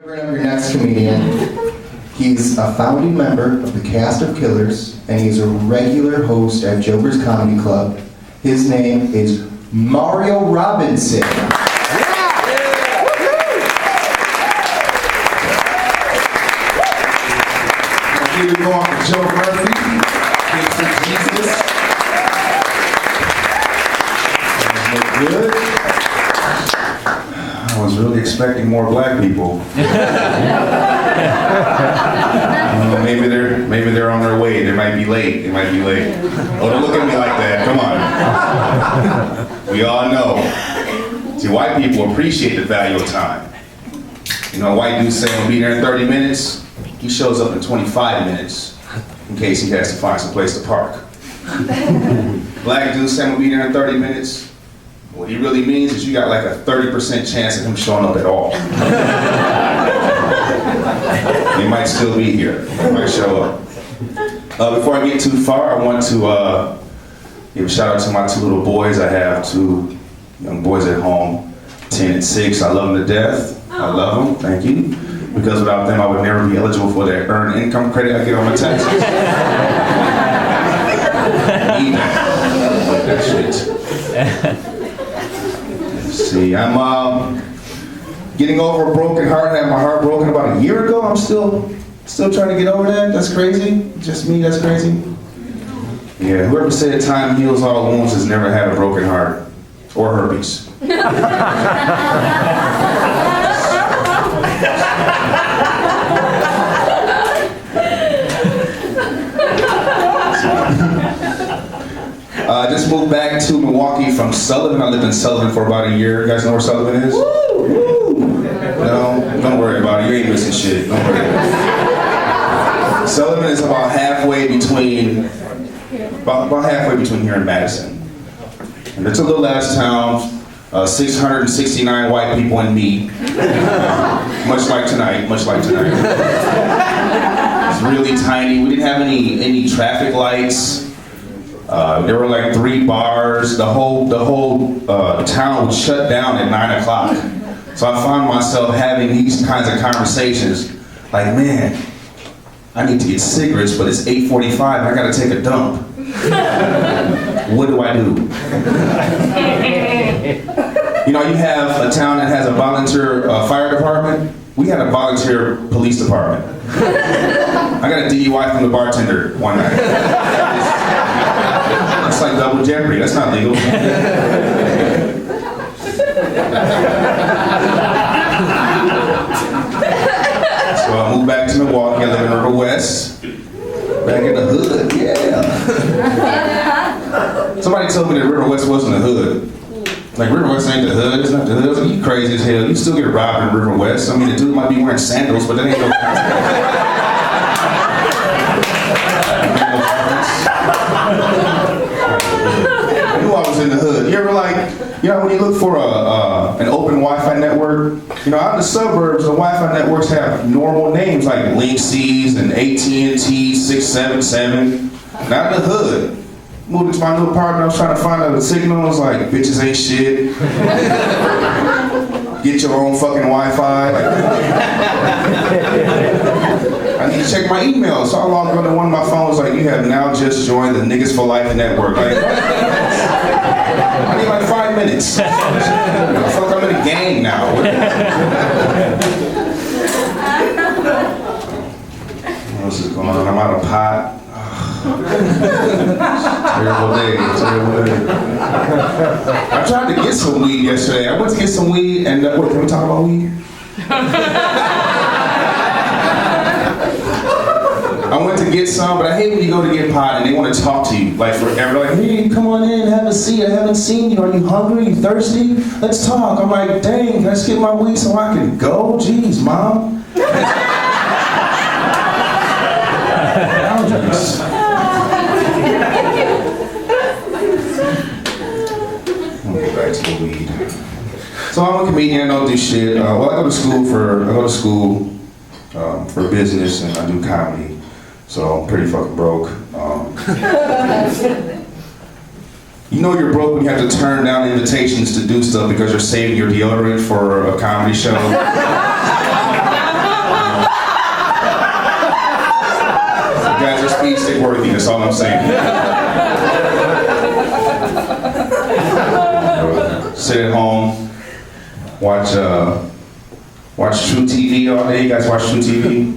Bring up your next comedian. He's a founding member of the cast of Killers, and he's a regular host at Joker's Comedy Club. His name is Mario Robinson. Here we go on for Joe Murphy. Thanks for Jesus. Good. I was really expecting more black people. Maybe they're on their way. They might be late. Oh, don't look at me like that. Come on. We all know. See, white people appreciate the value of time. You know, white dudes say he'll be there in 30 minutes. He shows up in 25 minutes in case he has to find some place to park. Black dudes say he'll be there in 30 minutes. What he really means is you got like a 30% chance of him showing up at all. He might still be here. He might show up. Before I get too far, I want to give a shout out to my two little boys. I have two young boys at home, 10 and 6. I love them to death. I love them. Thank you. Because without them, I would never be eligible for that earned income credit I get on my taxes. Need that shit. See, I'm getting over a broken heart. I had my heart broken about a year ago. I'm still trying to get over that. That's crazy. Just me, that's crazy. Yeah, whoever said time heals all wounds has never had a broken heart. Or herpes. I just moved back to Milwaukee from Sullivan. I lived in Sullivan for about a year. You guys know where Sullivan is? No, don't worry about it. You ain't missing shit. Don't worry about it. Sullivan is about halfway between here and Madison. And it's a little ass town. 669 white people and me. Much like tonight. It's really tiny. We didn't have any traffic lights. There were like 3 bars. The whole town would shut down at 9 o'clock. So I found myself having these kinds of conversations, like, man, I need to get cigarettes, but it's 8:45 and I gotta take a dump. What do I do? You know, you have a town that has a volunteer fire department. We had a volunteer police department. I got a DUI from the bartender one night. That's like double jeopardy. That's not legal. So I moved back to Milwaukee. I live in River West. Back in the hood, yeah. Somebody told me that River West wasn't the hood. Like, River West ain't the hood. It's not the hood. I was like, you crazy as hell. You still get robbed in River West. I mean, the dude might be wearing sandals, but that ain't no I knew I was in the hood. You ever when you look for an open Wi-Fi network, out in the suburbs, the Wi-Fi networks have normal names like Linksys and AT&T 677. Not in the hood. Moved into my new apartment, I was trying to find out the signal. I was like, bitches ain't shit. Get your own fucking Wi-Fi. I need to check my email. So I logged on to one of my phones, like, you have now just joined the Niggas for Life network. Like, I need like 5 minutes. I feel like I'm in a gang now. What else is going on? I'm out of pot. Terrible day. I tried to get some weed yesterday. I went to get some weed, and can we talk about weed? I went to get some, but I hate when you go to get pot and they want to talk to you like forever. Like, hey, come on in, have a seat. I haven't seen you. Are you hungry? You thirsty? Let's talk. I'm like, dang, can I just get my weed so I can go? Jeez, Mom. Back to the weed. So I'm a comedian. I don't do shit. I go to school for business, and I do comedy. So I'm pretty fucking broke. You know you're broke when you have to turn down invitations to do stuff because you're saving your deodorant for a comedy show. stick worthy, that's all I'm saying. Sit at home, watch True TV all day. You guys watch True TV?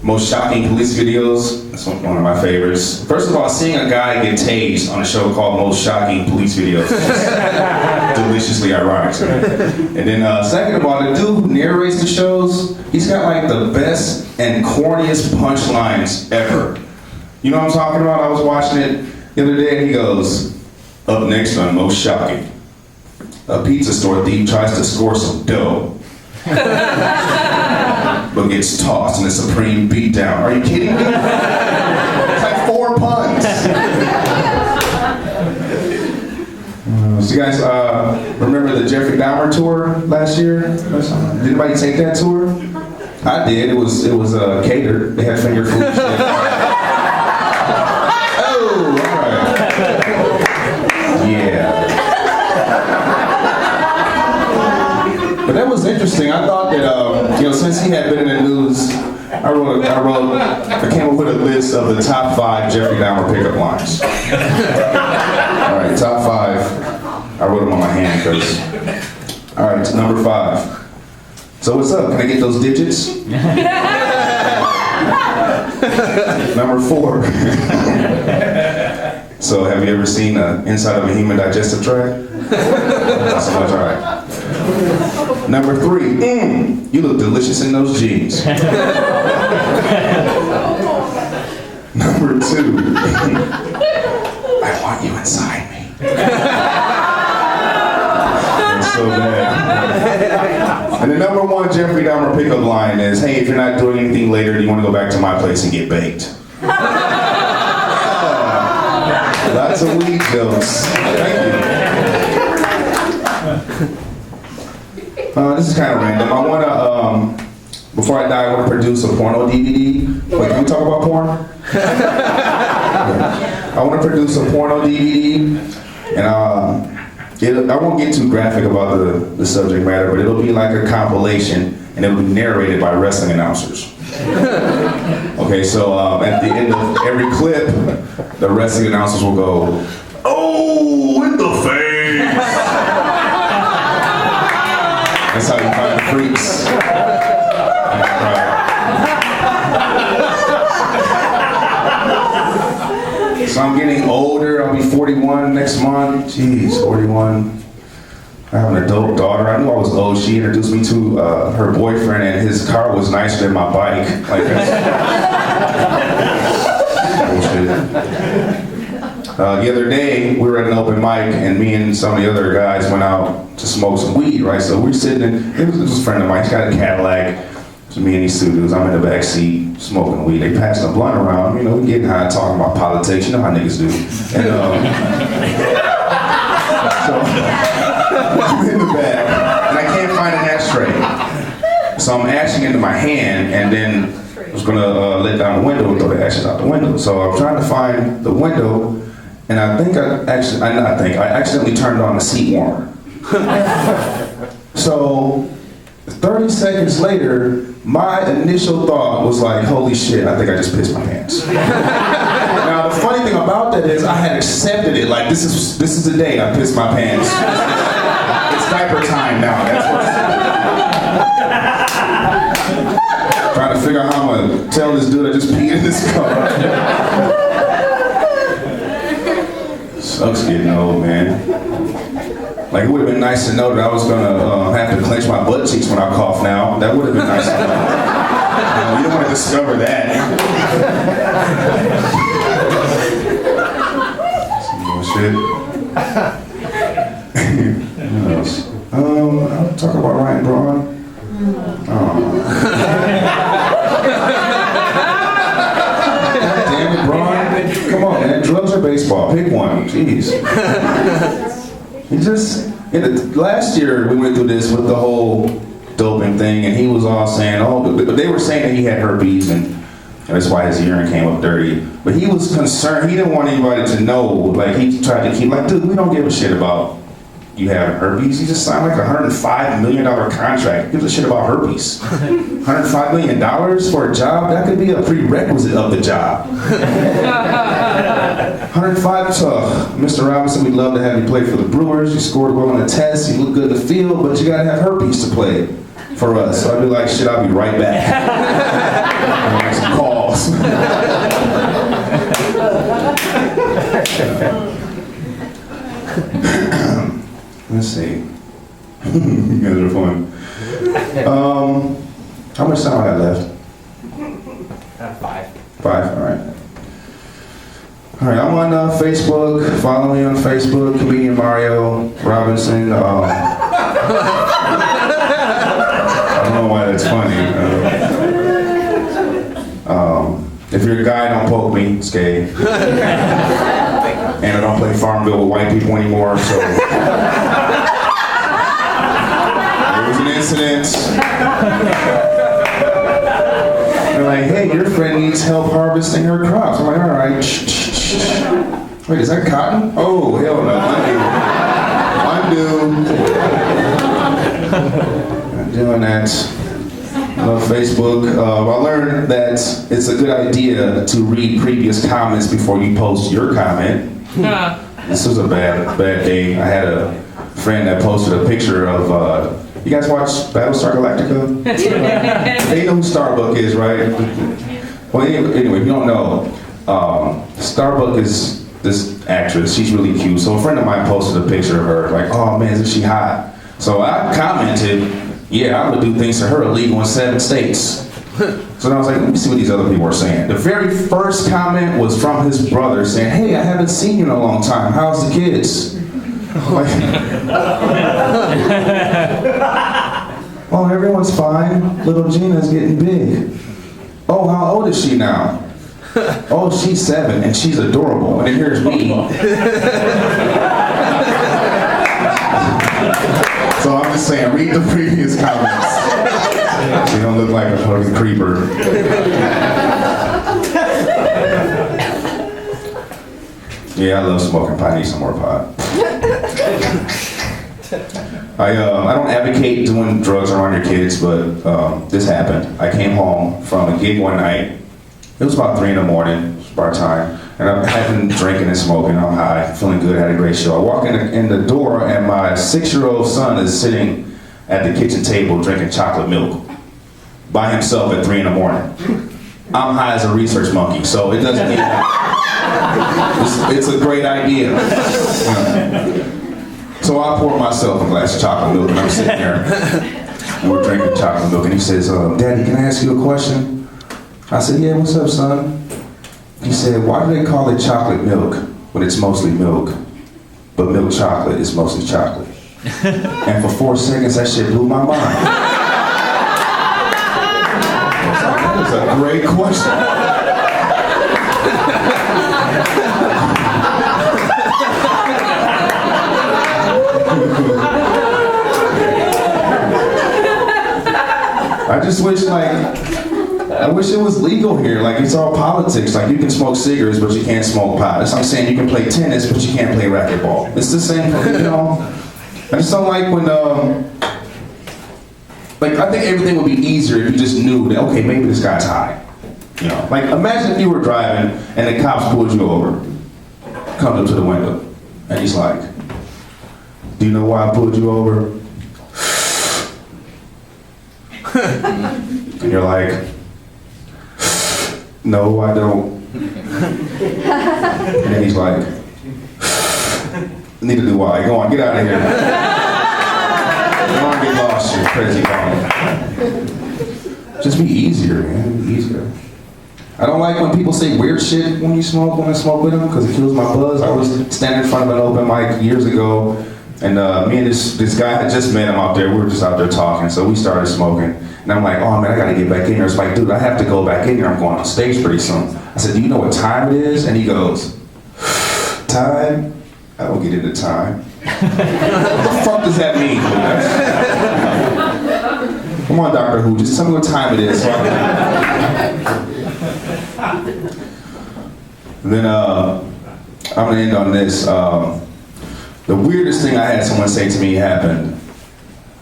Most shocking police videos. That's one of my favorites. First of all, seeing a guy get tased on a show called Most Shocking Police Videos is deliciously ironic to me. And then second of all, the dude who narrates the shows, he's got like the best and corniest punchlines ever. You know what I'm talking about? I was watching it the other day and he goes, up next on Most Shocking, a pizza store thief tries to score some dough, but gets tossed in a supreme beatdown. Are you kidding me? It's like 4 puns. So you guys remember the Jeffrey Dahmer tour last year? Did anybody take that tour? I did. It was catered. They had finger food. Oh, all right. Yeah. But that was interesting. I thought that, since he had been in the news, I came up with a list of the top 5 Jeffrey Dahmer pickup lines. All right, top 5. I wrote them on my hand because, all right, number 5. So what's up? Can I get those digits? Number 4. So have you ever seen the inside of a human digestive tract? Not so much, all right. Number 3, you look delicious in those jeans. Number 2, I want you inside me. That's so bad. And the number 1 Jeffrey Dahmer pickup line is, hey, if you're not doing anything later, do you want to go back to my place and get baked? Lots of weed jokes. Thank you. This is kind of random. I want to, before I die, I want to produce a porno DVD. Wait, can we talk about porn? I want to produce a porno DVD, and I won't get too graphic about the subject matter, but it'll be like a compilation, and it'll be narrated by wrestling announcers. Okay, so at the end of every clip, the wrestling announcers will go, "Oh, in the face!" That's how you find the freaks. So I'm getting older. I'll be 41 next month. Jeez, 41. I have an adult daughter. I knew I was old. She introduced me to her boyfriend, and his car was nicer than my bike. Like that's bullshit. The other day, we were at an open mic, and me and some of the other guys went out to smoke some weed, right? So we're sitting in, it was a friend of mine, he's got a Cadillac. So me and these two dudes, I'm in the back seat smoking weed. They passed a blunt around, we getting high, talking about politics, you know how niggas do. And so I'm in the back, and I can't find an X-ray. So I'm ashing into my hand, and then I was gonna let down the window and throw the ashes out the window. So I'm trying to find the window, and I accidentally turned on the seat warmer. So 30 seconds later, my initial thought was like, holy shit, I think I just pissed my pants. Now the funny thing about that is I had accepted it, like this is the day I pissed my pants. It's diaper time now, that's what's trying to figure out how I'm gonna tell this dude I just peed in this car. Sucks getting old, man. Like, it would have been nice to know that I was gonna have to clench my butt cheeks when I cough now. That would have been nice to know. You don't want to discover that. Some more shit. What else? I'll talk about Ryan Braun. Damn it, Braun. Come on, man. Drugs or baseball? Pick one. Jeez. Last year we went through this with the whole doping thing, and he was all saying, but they were saying that he had herpes, and that's why his urine came up dirty. But he was concerned, he didn't want anybody to know, like he tried to keep, like, dude, we don't give a shit about you have herpes? You just signed like a $105 million contract. Who gives a shit about herpes? $105 million for a job? That could be a prerequisite of the job. 105 to Mr. Robinson, we'd love to have you play for the Brewers. You scored well on the test, you look good in the field, but you gotta have herpes to play for us. So I'd be like, shit, I'll be right back. I'll make some calls. Let's see. You guys are fun. How much time I got left? 5. 5, all right. All right, I'm on Facebook. Follow me on Facebook, comedian Mario Robinson. I don't know why that's funny. If you're a guy, don't poke me. It's gay. And I don't play Farmville with white people anymore, so. There was an incident. They're like, hey, your friend needs help harvesting her crops. I'm like, all right. Wait, is that cotton? Oh, hell no. Undo. I'm doing that. Facebook. I learned that it's a good idea to read previous comments before you post your comment. This was a bad day. I had a friend that posted a picture of, you guys watch Battlestar Galactica? They know who Starbuck is, right? Well, anyway, if you don't know, Starbuck is this actress. She's really cute. So a friend of mine posted a picture of her, like, oh man, isn't she hot? So I commented, yeah, I would do things to her illegal in 7 states. So then I was like, let me see what these other people are saying. The very first comment was from his brother saying, hey, I haven't seen you in a long time. How's the kids? Like, oh, everyone's fine. Little Gina's getting big. Oh, how old is she now? Oh, she's 7 and she's adorable. And then here's me. So I'm just saying, read the previous comments. So you don't look like a fucking creeper. Yeah, I love smoking pot. I need some more pot. I don't advocate doing drugs around your kids, but this happened. I came home from a gig one night. It was about 3 in the morning, it was bar time, and I had been drinking and smoking. I'm high, feeling good, had a great show. I walk in the door, and my 6-year-old son is sitting at the kitchen table drinking chocolate milk by himself at 3 in the morning. I'm high as a research monkey, so it doesn't need it's a great idea. So I pour myself a glass of chocolate milk, and I'm sitting there, and we're drinking chocolate milk, and he says, Daddy, can I ask you a question? I said, yeah, what's up, son? He said, why do they call it chocolate milk when it's mostly milk, but milk chocolate is mostly chocolate? And for 4 seconds, that shit blew my mind. That was a great question. I just wish, I wish it was legal here. Like, it's all politics. Like, you can smoke cigarettes, but you can't smoke pot. That's what I'm saying. You can play tennis, but you can't play racquetball. It's the same, you know. I just don't like when, I think everything would be easier if you just knew that, okay, maybe this guy's high. You know, like, imagine if you were driving and the cops pulled you over, comes up to the window, and he's like, do you know why I pulled you over? And you're like, no, I don't. And then he's like, neither do I. Go on, get out of here. Go on, get lost, you crazy bum. Just be easier, man. Be easier. I don't like when people say weird shit when I smoke with them, because it kills my buzz. I was standing in front of an open mic years ago, and me and this guy had just met him out there. We were just out there talking, so we started smoking. And I'm like, oh man, I gotta get back in there. It's like, dude, I have to go back in there. I'm going on stage pretty soon. I said, do you know what time it is? And he goes, time? I don't get into time. What the fuck does that mean? Come on, Dr. Who, just tell me what time it is. So and then I'm gonna end on this. The weirdest thing I had someone say to me happened.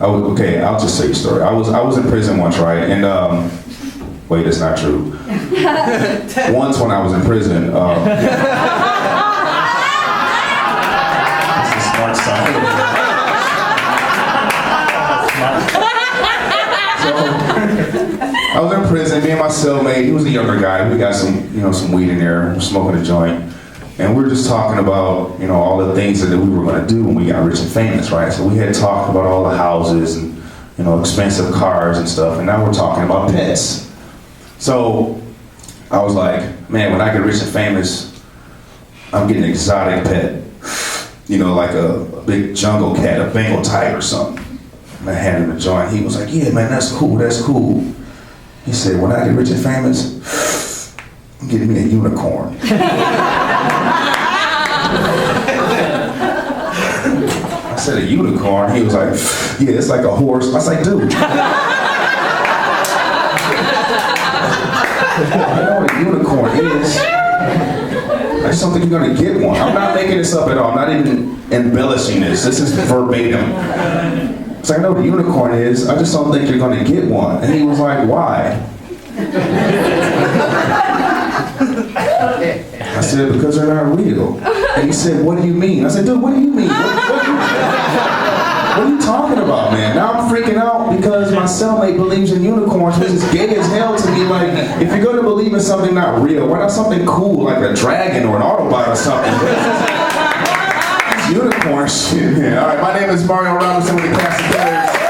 Okay, I'll just say a story. I was in prison once, right? And wait, that's not true. Once when I was in prison, that's a smart son. So I was in prison. Me and my cellmate. He was a younger guy. We got some weed in there. We're smoking a joint. And we were just talking about, all the things that we were going to do when we got rich and famous, right? So we had talked about all the houses and, expensive cars and stuff. And now we're talking about pets. So I was like, man, when I get rich and famous, I'm getting an exotic pet. Like a big jungle cat, a Bengal tiger or something. And I handed him a joint. He was like, yeah, man, that's cool. He said, when I get rich and famous, I'm getting me a unicorn. I said, a unicorn? He was like, yeah, it's like a horse. I was like, dude. I know what a unicorn is. I just don't think you're gonna get one. I'm not making this up at all. I'm not even embellishing this. This is verbatim. So I know what a unicorn is. I just don't think you're gonna get one. And he was like, why? I said, because they're not real. And he said, what do you mean? I said, dude, what do you mean? What are you talking about, man? Now I'm freaking out because my cellmate believes in unicorns, which is gay as hell to me. Like, if you're gonna believe in something not real, why not something cool like a dragon or an Autobot or something? Unicorn shit, man. All right, my name is Mario Robinson with the Cast of Killers.